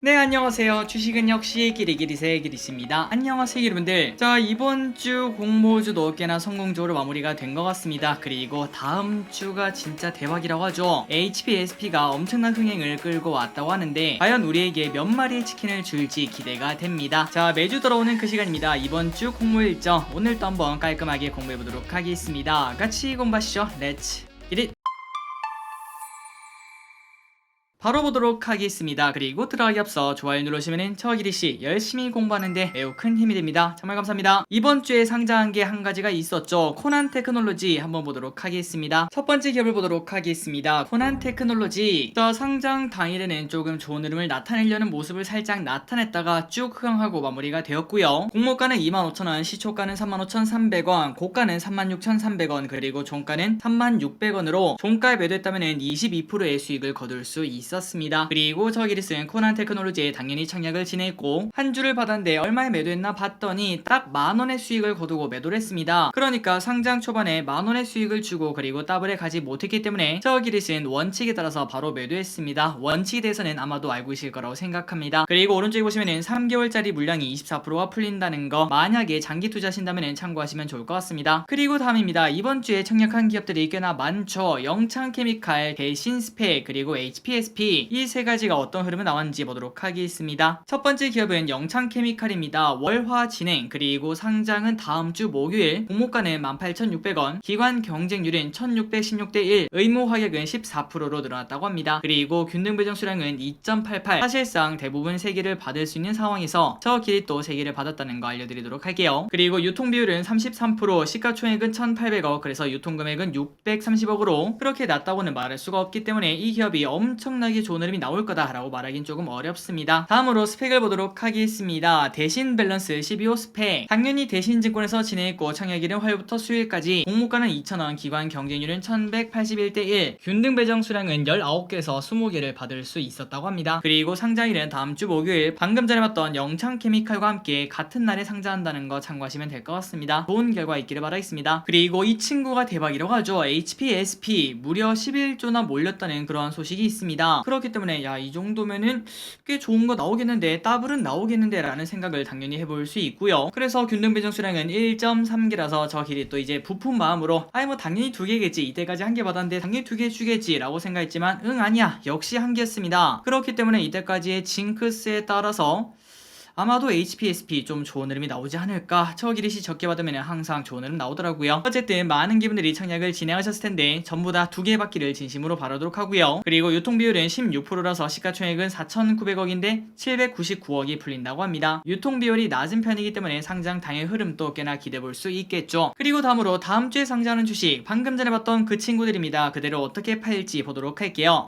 네, 안녕하세요. 주식은 역시 기리기리새 기리씨입니다. 안녕하세요, 여러분들. 자, 이번 주 공모주도 꽤나 성공적으로 마무리가 된 것 같습니다. 그리고 다음 주가 진짜 대박이라고 하죠. HPSP가 엄청난 흥행을 끌고 왔다고 하는데 과연 우리에게 몇 마리의 치킨을 줄지 기대가 됩니다. 자, 매주 돌아오는 그 시간입니다. 이번 주 공모 일정 오늘도 한번 깔끔하게 공부해보도록 하겠습니다. 같이 공부하시죠. 렛츠 기릿! 바로 보도록 하겠습니다. 그리고 들어가기 앞서 좋아요 누르시면 저 기리씨 열심히 공부하는데 매우 큰 힘이 됩니다. 정말 감사합니다. 이번 주에 상장한 게 한 가지가 있었죠. 코난 테크놀로지 한번 보도록 하겠습니다. 첫 번째 기업을 보도록 하겠습니다. 코난 테크놀로지. 상장 당일에는 조금 좋은 흐름을 나타내려는 모습을 살짝 나타냈다가 쭉 흥하고 마무리가 되었고요. 공모가는 25,000원, 시초가는 35,300원, 고가는 36,300원, 그리고 종가는 36,000원으로 종가에 매도했다면 22%의 수익을 거둘 수 있었습니다. 그리고 저기를 쓴 코난 테크놀로지에 당연히 청약을 진행했고 한 주를 받았는데 얼마에 매도했나 봤더니 딱 만원의 수익을 거두고 매도를 했습니다. 그러니까 상장 초반에 만원의 수익을 주고 그리고 더블에 가지 못했기 때문에 저기를 쓴 원칙에 따라서 바로 매도했습니다. 원칙에 대해서는 아마도 알고 계실 거라고 생각합니다. 그리고 오른쪽에 보시면은 3개월짜리 물량이 24%가 풀린다는 거 만약에 장기 투자하신다면 참고하시면 좋을 것 같습니다. 그리고 다음입니다. 이번 주에 청약한 기업들이 꽤나 많죠. 영창케미칼, 대신스펙, 그리고 HPSP 이 세 가지가 어떤 흐름을 나왔는지 보도록 하겠습니다. 첫 번째 기업은 영창케미칼입니다. 월화 진행, 그리고 상장은 다음 주 목요일, 공모가는 18,600원, 기관 경쟁률은 1616대 1, 의무 화객은 14%로 늘어났다고 합니다. 그리고 균등 배정 수량은 2.88, 사실상 대부분 세기를 받을 수 있는 상황에서 저 길이 또 세기를 받았다는 거 알려드리도록 할게요. 그리고 유통 비율은 33%, 시가총액은 1,800억, 그래서 유통금액은 630억으로 그렇게 낮다고는 말할 수가 없기 때문에 이 기업이 엄청나게 좋은 흐름이 나올 거다라고 말하긴 조금 어렵습니다. 다음으로 스펙을 보도록 하겠습니다. 대신 밸런스 12호 스펙. 당연히 대신증권에서 진행했고 청약일은 화요일부터 수요일까지, 공모가는 2,000원, 기관 경쟁률은 1181대 1, 균등 배정 수량은 19개에서 20개를 받을 수 있었다고 합니다. 그리고 상장일은 다음 주 목요일, 방금 전에 봤던 영창케미칼과 함께 같은 날에 상장한다는 거 참고하시면 될 것 같습니다. 좋은 결과 있기를 바라겠습니다. 그리고 이 친구가 대박이라고 하죠. HPSP 무려 11조나 몰렸다는 그러한 소식이 있습니다. 그렇기 때문에 야, 이 정도면은 꽤 좋은 거 나오겠는데, 더블은 나오겠는데 라는 생각을 당연히 해볼 수 있고요. 그래서 균등 배정 수량은 1.3개라서 저 길이 또 이제 부푼 마음으로 아이 뭐 당연히 2개겠지, 이때까지 1개 받았는데 당연히 2개 주겠지 라고 생각했지만 응 아니야, 역시 1개였습니다. 그렇기 때문에 이때까지의 징크스에 따라서 아마도 HPSP 좀 좋은 흐름이 나오지 않을까. 저 기릿이 적게 받으면 항상 좋은 흐름 나오더라고요. 어쨌든 많은 기분들이 청약을 진행하셨을 텐데 전부 다 2개 받기를 진심으로 바라도록 하고요. 그리고 유통 비율은 16%라서 시가총액은 4,900억인데 799억이 풀린다고 합니다. 유통 비율이 낮은 편이기 때문에 상장 당일 흐름도 꽤나 기대해 볼 수 있겠죠. 그리고 다음으로 다음 주에 상장하는 주식, 방금 전에 봤던 그 친구들입니다. 그대로 어떻게 팔지 보도록 할게요.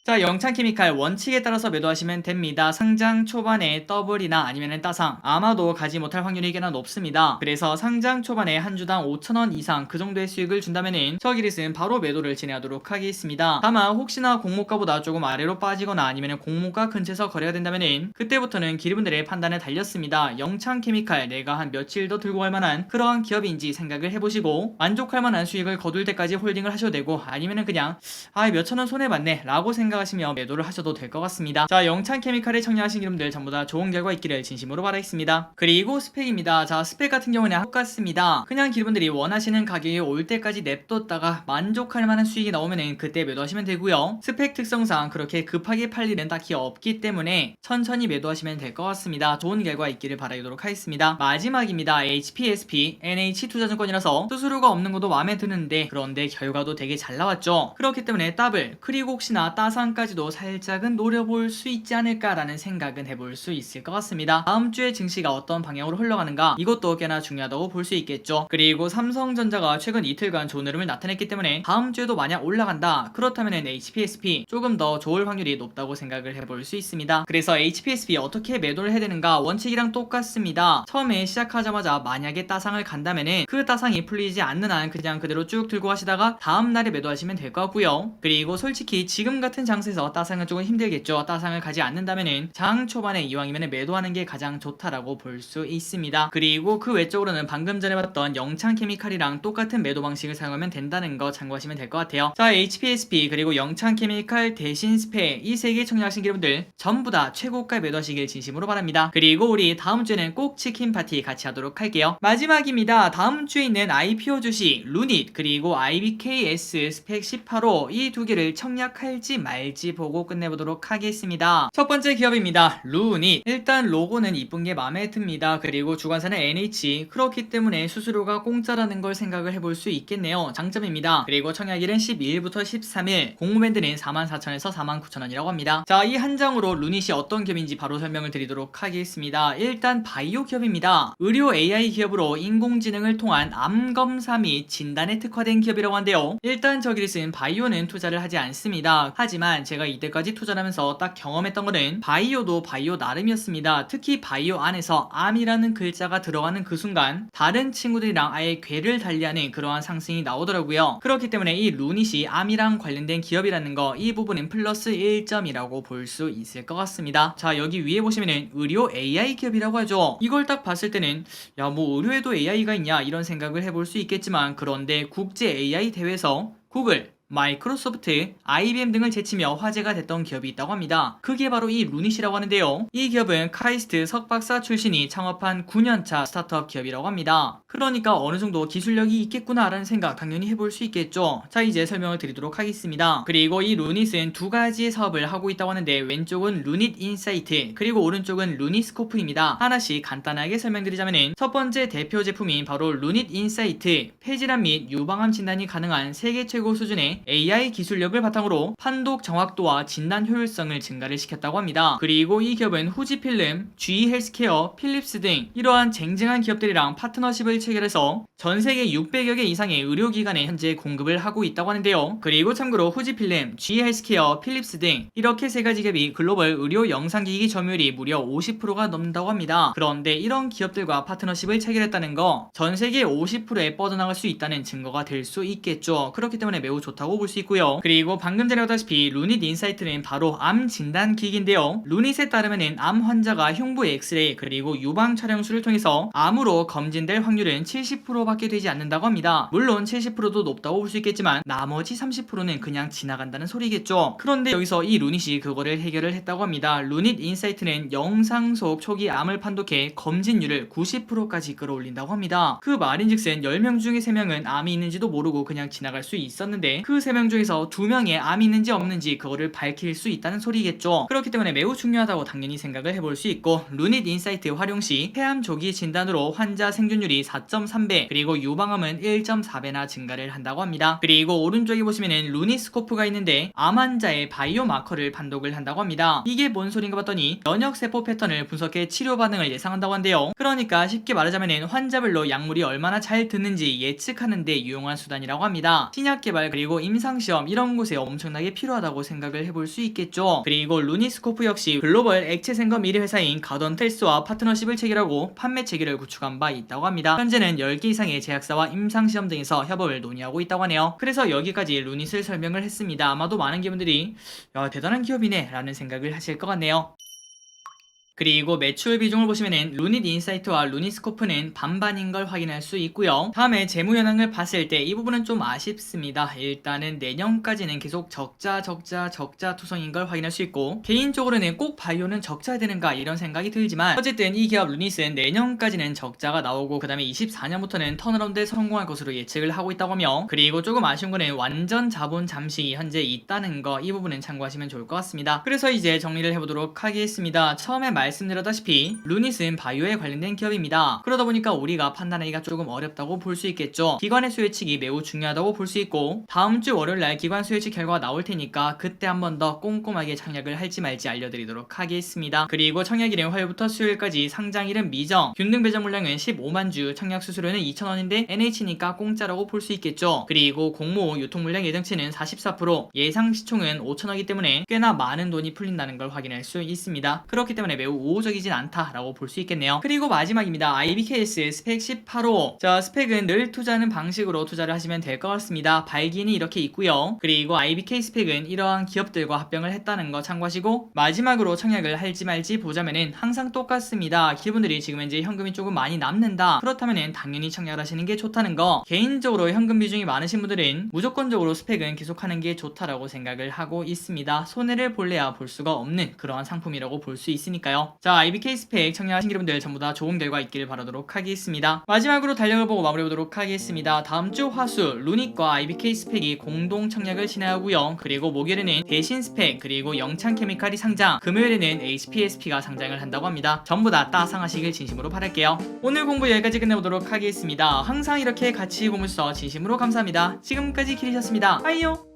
자, 영창케미칼 원칙에 따라서 매도하시면 됩니다. 상장 초반에 더블이나 아니면 따상 아마도 가지 못할 확률이 꽤나 높습니다. 그래서 상장 초반에 한 주당 5,000원 이상 그 정도의 수익을 준다면은 저 기릿은 바로 매도를 진행하도록 하겠습니다. 다만 혹시나 공모가보다 조금 아래로 빠지거나 아니면 공모가 근처에서 거래가 된다면은 그때부터는 기르분들의 판단에 달렸습니다. 영창케미칼 내가 한 며칠 더 들고 갈 만한 그러한 기업인지 생각을 해보시고 만족할 만한 수익을 거둘 때까지 홀딩을 하셔도 되고, 아니면은 그냥 몇천원 손해봤네 라고 생각하시며 매도를 하셔도 될 것 같습니다. 자, 영창케미칼에 청약하신 여러분들 전부 다 좋은 결과 있기를 진심으로 바라겠습니다. 그리고 스펙입니다. 자, 스펙 같은 경우는 똑같습니다. 그냥 기분들이 원하시는 가격이 올 때까지 냅뒀다가 만족할 만한 수익이 나오면 그때 매도하시면 되고요. 스펙 특성상 그렇게 급하게 팔 일은 딱히 없기 때문에 천천히 매도하시면 될 것 같습니다. 좋은 결과 있기를 바라도록 하겠습니다. 마지막입니다. HPSP NH투자증권이라서 수수료가 없는 것도 마음에 드는데 그런데 결과도 되게 잘 나왔죠. 그렇기 때문에 더블 그리고 혹시나 따상까지도 살짝은 노려볼 수 있지 않을까라는 생각은 해볼 수 있을 것 같습니다. 다음 주에 증시가 어떤 방향으로 흘러가는가, 이것도 꽤나 중요하다고 볼 수 있겠죠. 그리고 삼성전자가 최근 이틀간 좋은 흐름을 나타냈기 때문에 다음 주에도 만약 올라간다 그렇다면 HPSP 조금 더 좋을 확률이 높다고 생각을 해볼 수 있습니다. 그래서 HPSP 어떻게 매도를 해야 되는가, 원칙이랑 똑같습니다. 처음에 시작하자마자 만약에 따상을 간다면은 그 따상이 풀리지 않는 한 그냥 그대로 쭉 들고 가시다가 다음날에 매도하시면 될 것 같고요. 그리고 솔직히 지금 같은 장세에서 따상은 조금 힘들겠죠. 따상을 가지 않는다면은 장 초반에 이왕이면 매도하는 게 가장 좋다라고 볼 수 있습니다. 그리고 그 외적으로는 방금 전에 봤던 영창케미칼이랑 똑같은 매도 방식을 사용하면 된다는 거 참고하시면 될 것 같아요. 자, HPSP 그리고 영창케미칼 대신 스페 이 세 개 청약하신 여러분들 전부 다 최고가에 매도하시길 진심으로 바랍니다. 그리고 우리 다음 주에는 꼭 치킨 파티 같이 하도록 할게요. 마지막입니다. 다음 주에 있는 IPO 주식 루닛 그리고 IBKS 스펙 18호 이 두 개를 청약할지 말지 보고 끝내보도록 하겠습니다. 첫 번째 기업입니다. 루닛. 일단 로고는 이쁜 게 마음에 듭니다. 그리고 주관사는 NH. 그렇기 때문에 수수료가 공짜라는 걸 생각을 해볼 수 있겠네요. 장점입니다. 그리고 청약일은 12일부터 13일. 공모밴드는 44,000에서 49,000원이라고 합니다. 자, 이 한 장으로 루닛이 어떤 기업인지 바로 설명을 드리도록 하겠습니다. 일단 바이오 기업입니다. 의료 AI 기업으로 인공지능을 통한 암 검사 및 진단에 특화된 기업이라고 한데요. 일단 저기를 쓴 바이오는 투자를 하지 않습니다. 하지만 제가 이때까지 투자를 하면서 딱 경험했던 거는 바이오도 바이오 나름이었습니다. 특히 바이오 안에서 암이라는 글자가 들어가는 그 순간 다른 친구들이랑 아예 궤를 달리하는 그러한 상승이 나오더라고요. 그렇기 때문에 이 루닛이 암이랑 관련된 기업이라는 거 이 부분은 플러스 1점이라고 볼 수 있을 것 같습니다. 자, 여기 위에 보시면은 의료 AI 기업이라고 하죠. 이걸 딱 봤을 때는 야, 뭐 의료에도 AI가 있냐 이런 생각을 해볼 수 있겠지만 그런데 국제 AI 대회에서 구글, 마이크로소프트, IBM 등을 제치며 화제가 됐던 기업이 있다고 합니다. 그게 바로 이 루닛이라고 하는데요. 이 기업은 카이스트 석박사 출신이 창업한 9년차 스타트업 기업이라고 합니다. 그러니까 어느 정도 기술력이 있겠구나라는 생각 당연히 해볼 수 있겠죠. 자, 이제 설명을 드리도록 하겠습니다. 그리고 이 루닛은 두 가지의 사업을 하고 있다고 하는데 왼쪽은 루닛 인사이트 그리고 오른쪽은 루닛스코프입니다. 하나씩 간단하게 설명드리자면은 첫 번째 대표 제품인 바로 루닛 인사이트, 폐질환 및 유방암 진단이 가능한 세계 최고 수준의 AI 기술력을 바탕으로 판독 정확도와 진단 효율성을 증가를 시켰다고 합니다. 그리고 이 기업은 후지필름, GE 헬스케어, 필립스 등 이러한 쟁쟁한 기업들이랑 파트너십을 체결해서 전 세계 600여 개 이상의 의료기관에 현재 공급을 하고 있다고 하는데요. 그리고 참고로 후지필름, GE 헬스케어, 필립스 등 이렇게 세 가지 기업이 글로벌 의료 영상기기 점유율이 무려 50%가 넘는다고 합니다. 그런데 이런 기업들과 파트너십을 체결했다는 거 전 세계 50%에 뻗어나갈 수 있다는 증거가 될 수 있겠죠. 그렇기 때문에 매우 좋다고 볼 수 있고요. 그리고 방금 전에 보다시피 루닛 인사이트는 바로 암 진단 기기인데요. 루닛에 따르면 암 환자가 흉부 엑스레이 그리고 유방 촬영술을 통해서 암으로 검진될 확률은 70%밖에 되지 않는다고 합니다. 물론 70%도 높다고 볼 수 있겠지만 나머지 30%는 그냥 지나간다는 소리겠죠. 그런데 여기서 이 루닛이 그거를 해결을 했다고 합니다. 루닛 인사이트는 영상 속 초기 암을 판독해 검진율을 90%까지 끌어올린다고 합니다. 그 말인즉슨 10명 중에 3명은 암이 있는지도 모르고 그냥 지나갈 수 있었는데 그 3명 중에서 2명의 암이 있는지 없는지 그거를 밝힐 수 있다는 소리겠죠. 그렇기 때문에 매우 중요하다고 당연히 생각을 해볼 수 있고 루닛 인사이트 활용 시 폐암 조기 진단으로 환자 생존율이 4.3배 그리고 유방암은 1.4배나 증가를 한다고 합니다. 그리고 오른쪽에 보시면은 루닛스코프가 있는데 암 환자의 바이오 마커를 판독을 한다고 합니다. 이게 뭔 소린가 봤더니 면역세포 패턴을 분석해 치료 반응을 예상한다고 한대요. 그러니까 쉽게 말하자면은 환자별로 약물이 얼마나 잘 듣는지 예측하는 데 유용한 수단이라고 합니다. 신약 개발 그리고 임상시험 이런 곳에 엄청나게 필요하다고 생각을 해볼 수 있겠죠. 그리고 루닛스코프 역시 글로벌 액체 생검 1위 회사인 가던텔스와 파트너십을 체결하고 판매 체계를 구축한 바 있다고 합니다. 현재는 10개 이상의 제약사와 임상시험 등에서 협업을 논의하고 있다고 하네요. 그래서 여기까지 루닛을 설명을 했습니다. 아마도 많은 기업들이 야, 대단한 기업이네 라는 생각을 하실 것 같네요. 그리고 매출 비중을 보시면은 루닛 인사이트와 루닛스코프는 반반인 걸 확인할 수 있고요. 다음에 재무 현황을 봤을 때 이 부분은 좀 아쉽습니다. 일단은 내년까지는 계속 적자 투성인 걸 확인할 수 있고 개인적으로는 꼭 바이오는 적자야 되는가 이런 생각이 들지만 어쨌든 이 기업 루닛은 내년까지는 적자가 나오고 그 다음에 24년부터는 턴어라운드에 성공할 것으로 예측을 하고 있다고 하며 그리고 조금 아쉬운 거는 완전 자본 잠식이 현재 있다는 거 이 부분은 참고하시면 좋을 것 같습니다. 그래서 이제 정리를 해보도록 하겠습니다. 처음에 말씀드렸다시피 루닛은 바이오에 관련된 기업입니다. 그러다 보니까 우리가 판단하기가 조금 어렵다고 볼 수 있겠죠. 기관의 수혜측이 매우 중요하다고 볼 수 있고 다음 주 월요일날 기관 수혜측 결과가 나올 테니까 그때 한 번 더 꼼꼼하게 청약을 할지 말지 알려드리도록 하겠습니다. 그리고 청약일은 화요일부터 수요일까지, 상장일은 미정, 균등 배정 물량은 15만 주, 청약 수수료는 2,000원인데 NH니까 공짜라고 볼 수 있겠죠. 그리고 공모 유통 물량 예정치는 44%, 예상 시총은 5천억이기 때문에 꽤나 많은 돈이 풀린다는 걸 확인할 수 있습니다. 그렇기 때문에 매우 우호적이진 않다라고 볼 수 있겠네요. 그리고 마지막입니다. IBKS 스펙 18호. 자, 스펙은 늘 투자하는 방식으로 투자를 하시면 될 것 같습니다. 발기인이 이렇게 있고요. 그리고 IBK 스펙은 이러한 기업들과 합병을 했다는 거 참고하시고, 마지막으로 청약을 할지 말지 보자면은 항상 똑같습니다. 기분들이 지금 현재 현금이 조금 많이 남는다. 그렇다면은 당연히 청약을 하시는 게 좋다는 거. 개인적으로 현금 비중이 많으신 분들은 무조건적으로 스펙은 계속하는 게 좋다라고 생각을 하고 있습니다. 손해를 볼래야 볼 수가 없는 그러한 상품이라고 볼 수 있으니까요. 자, IBK 스펙 청약하신 여러분들 전부 다 좋은 결과 있길 바라도록 하겠습니다. 마지막으로 달력을 보고 마무리해보도록 하겠습니다. 다음주 화수 루닉과 IBK 스펙이 공동 청약을 진행하고요. 그리고 목요일에는 대신 스펙 그리고 영창케미칼이 상장, 금요일에는 HPSP가 상장을 한다고 합니다. 전부 다 따상하시길 진심으로 바랄게요. 오늘 공부 여기까지 끝내보도록 하겠습니다. 항상 이렇게 같이 보면서 진심으로 감사합니다. 지금까지 키리셨습니다. 빠이요.